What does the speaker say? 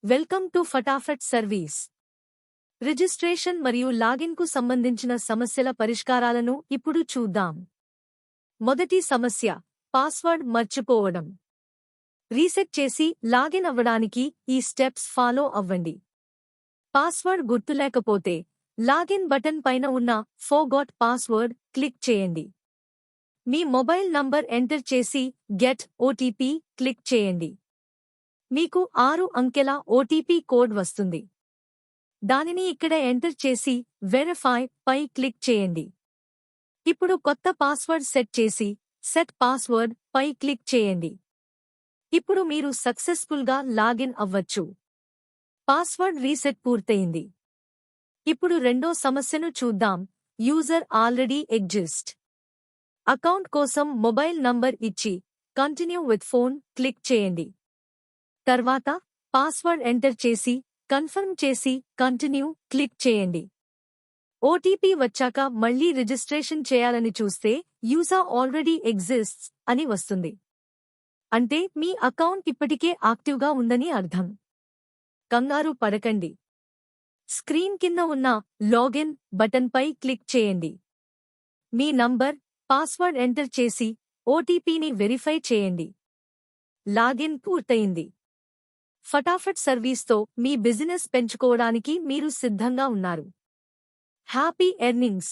Welcome to Phataphat service. Registration మరియు లాగిన్కు సంబంధించిన సమస్యల పరిష్కారాలను ఇప్పుడు చూద్దాం. మొదటి సమస్య, పాస్వర్డ్ మర్చిపోవడం. రీసెట్ చేసి లాగిన్ అవ్వడానికి ఈ స్టెప్స్ ఫాలో అవ్వండి. పాస్వర్డ్ గుర్తులేకపోతే లాగిన్ బటన్ పైన ఉన్న ఫర్గాట్ పాస్వర్డ్ క్లిక్ చేయండి. మీ మొబైల్ నంబర్ ఎంటర్ చేసి గెట్ ఓటీపీ క్లిక్ చేయండి. మీకు 6 అంకెల ఓటీపీ కోడ్ వస్తుంది. దానిని ఇక్కడ ఎంటర్ చేసి వెరిఫై పై క్లిక్ చేయండి. ఇప్పుడు కొత్త పాస్వర్డ్ సెట్ చేసి సెట్ పాస్వర్డ్ పై క్లిక్ చేయండి. ఇప్పుడు మీరు సక్సెస్ఫుల్గా లాగిన్ అవ్వచ్చు. పాస్వర్డ్ రీసెట్ పూర్తయింది. ఇప్పుడు రెండో సమస్యను చూద్దాం. User already exist. అకౌంట్ కోసం మొబైల్ నంబర్ ఇచ్చి కంటిన్యూ విత్ ఫోన్ క్లిక్ చేయండి. తర్వాత పాస్వర్డ్ ఎంటర్ చేసి కన్ఫర్మ్ చేసి కంటిన్యూ క్లిక్ చేయండి. ఓటీపీ వచ్చాక మళ్లీ రిజిస్ట్రేషన్ చేయాలని చూస్తే యూజర్ ఆల్రెడీ ఎగ్జిస్ట్స్ అని వస్తుంది. అంటే మీ అకౌంట్ ఇప్పటికే యాక్టివ్గా ఉందని అర్థం. కంగారు పడకండి. స్క్రీన్ కింద ఉన్న లాగిన్ బటన్పై క్లిక్ చేయండి. మీ నంబర్, పాస్వర్డ్ ఎంటర్ చేసి ఓటీపీని వెరిఫై చేయండి. లాగిన్ పూర్తయింది. ఫటాఫట్ సర్వీస్తో మీ బిజినెస్ పెంచుకోవడానికి మీరు సిద్ధంగా ఉన్నారు. Happy earnings.